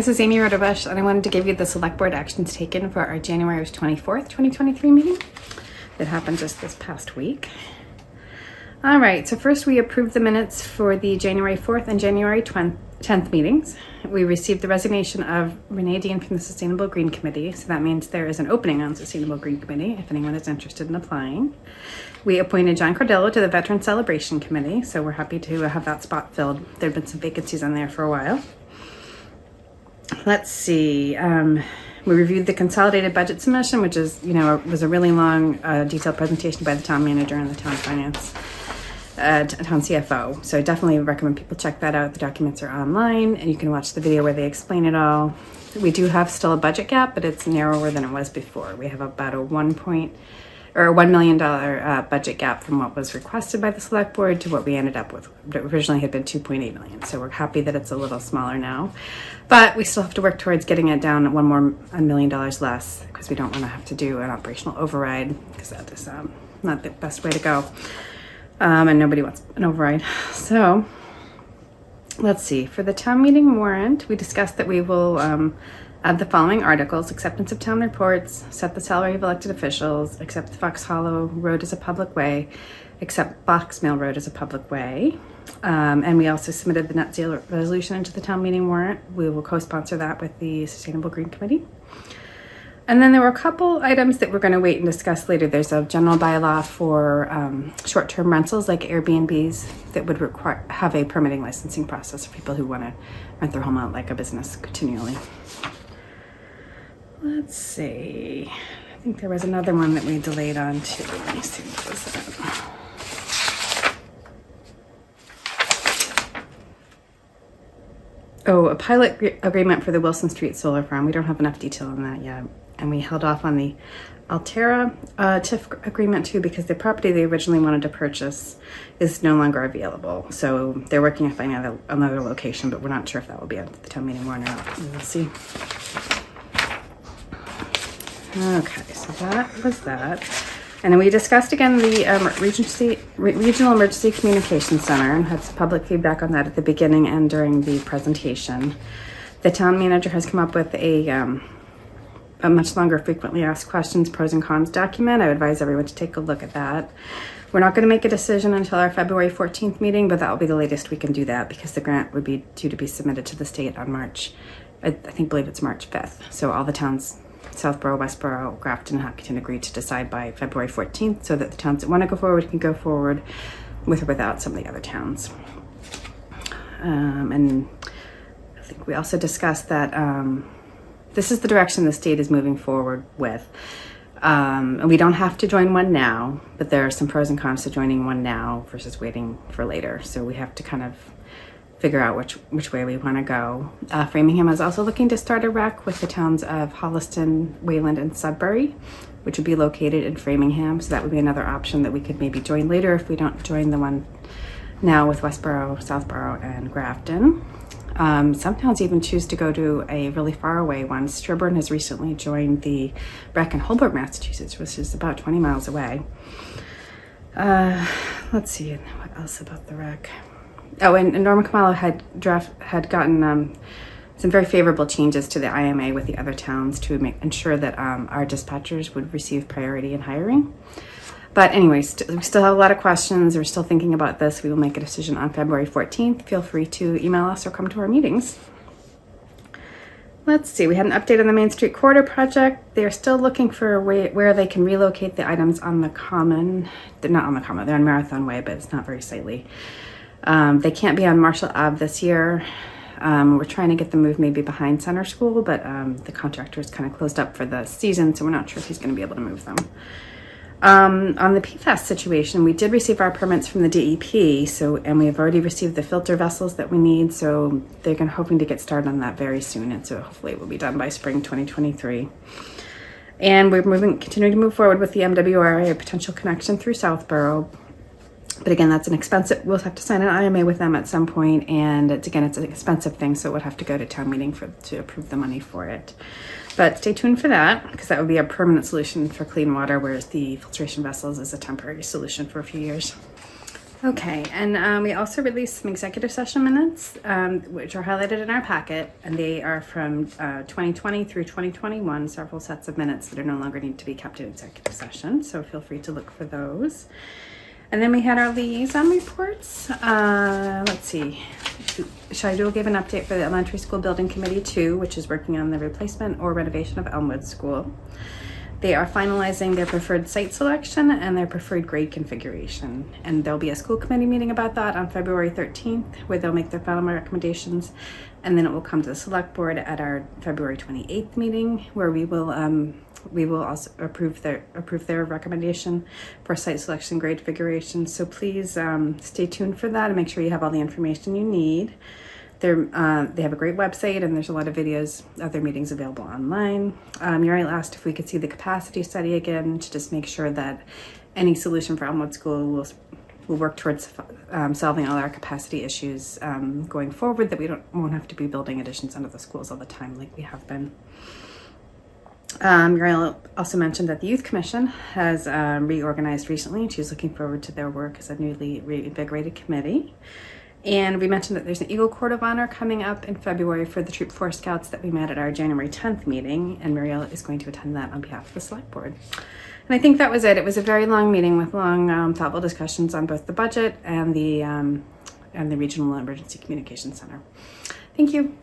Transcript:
this is Amy Rodebush, and I wanted to give you the select board actions taken for our January 24th, 2023 meeting that happened just this past week. All right, so first we approved the minutes for the January 4th and January 10th meetings. We received the resignation of Renee Dean from the Sustainable Green Committee, so that means there is an opening on Sustainable Green Committee if anyone is interested in applying. We appointed John Cordello to the Veteran Celebration Committee, so we're happy to have that spot filled. There have been some vacancies on there for a while. Let's see. We reviewed the consolidated budget submission, which is, was a really long, detailed presentation by the town manager and the town finance, town CFO. So I definitely recommend people check that out. The documents are online, and you can watch the video where they explain it all. We do have still a budget gap, but it's narrower than it was before. We have about a $1 million budget gap from what was requested by the select board to what we ended up with. It originally had been 2.8 million, so we're happy that it's a little smaller now, but we still have to work towards getting it down $1 million less, because we don't want to have to do an operational override, because that is not the best way to go, and nobody wants an override. So let's see, for the town meeting warrant, we discussed that we will add the following articles: acceptance of town reports, set the salary of elected officials, accept the Fox Hollow Road as a public way, accept Box Mill Road as a public way. And we also submitted the net zero resolution into the town meeting warrant. We will co-sponsor that with the Sustainable Green Committee. And then there were a couple items that we're going to wait and discuss later. There's a general bylaw for short-term rentals like Airbnbs that would have a permitting licensing process for people who want to rent their home out like a business continually. Let's see. I think there was another one that we delayed on too. Let me see, what was that? Oh, a pilot agreement for the Wilson Street Solar Farm. We don't have enough detail on that yet. And we held off on the Altera TIF agreement too, because the property they originally wanted to purchase is no longer available. So they're working to find another location, but we're not sure if that will be at the town meeting warrant or not. We'll see. Okay, so that was that. And then we discussed again the Regional Emergency Communication Center and had some public feedback on that at the beginning and during the presentation. The town manager has come up with a much longer frequently asked questions, pros and cons document. I would advise everyone to take a look at that. We're not going to make a decision until our February 14th meeting, but that will be the latest we can do that, because the grant would be due to be submitted to the state on I believe it's March 5th. So all the towns, Southborough, Westborough, Grafton, and Hopkinton, agreed to decide by February 14th so that the towns that want to go forward can go forward with or without some of the other towns. And I think we also discussed that this is the direction the state is moving forward with. And we don't have to join one now, but there are some pros and cons to joining one now versus waiting for later. So we have to kind of figure out which way we want to go. Framingham is also looking to start a rec with the towns of Holliston, Wayland, and Sudbury, which would be located in Framingham. So that would be another option that we could maybe join later if we don't join the one now with Westborough, Southborough, and Grafton. Some towns even choose to go to a really far away one. Stribburn has recently joined the rec in Holbrook, Massachusetts, which is about 20 miles away. Let's see, what else about the rec? Oh, and Norma Kamala had gotten some very favorable changes to the IMA with the other towns to ensure that our dispatchers would receive priority in hiring. But anyways, we still have a lot of questions. We're still thinking about this. We will make a decision on February 14th. Feel free to email us or come to our meetings. Let's see, we had an update on the Main Street Corridor project. They're still looking for a way where they can relocate the items on the Common. They're not on the Common, they're on Marathon Way, but it's not very sightly. They can't be on Marshall Ave this year. We're trying to get them moved maybe behind Center School, but the contractor is kind of closed up for the season, so we're not sure if he's going to be able to move them. On the PFAS situation, we did receive our permits from the DEP, and we have already received the filter vessels that we need, so they're hoping to get started on that very soon, and so hopefully it will be done by spring 2023. And we're continuing to move forward with the MWRA, a potential connection through Southborough. But again, that's an expensive, we'll have to sign an IMA with them at some point, and it's an expensive thing, so it would have to go to town meeting to approve the money for it. But stay tuned for that, because that would be a permanent solution for clean water, whereas the filtration vessels is a temporary solution for a few years. Okay, and we also released some executive session minutes, which are highlighted in our packet, and they are from 2020 through 2021, several sets of minutes that are no longer need to be kept in executive session, so feel free to look for those. And then we had our liaison reports. Let's see. Shaidul gave an update for the Elementary School Building Committee 2, which is working on the replacement or renovation of Elmwood School. They are finalizing their preferred site selection and their preferred grade configuration. And there'll be a school committee meeting about that on February 13th, where they'll make their final recommendations. And then it will come to the select board at our February 28th meeting, where we will also approve their recommendation for site selection grade configuration. So please stay tuned for that and make sure you have all the information you need. They have a great website, and there's a lot of videos of their meetings available online. Muriel asked if we could see the capacity study again to just make sure that any solution for Elmwood School will work towards solving all our capacity issues going forward, that we won't have to be building additions under the schools all the time like we have been. Muriel also mentioned that the Youth Commission has reorganized recently, and she's looking forward to their work as a newly reinvigorated committee. And we mentioned that there's an Eagle Court of Honor coming up in February for the Troop 4 Scouts that we met at our January 10th meeting, and Muriel is going to attend that on behalf of the Select Board. And I think that was it. It was a very long meeting with long, thoughtful discussions on both the budget and the Regional Emergency Communications Center. Thank you.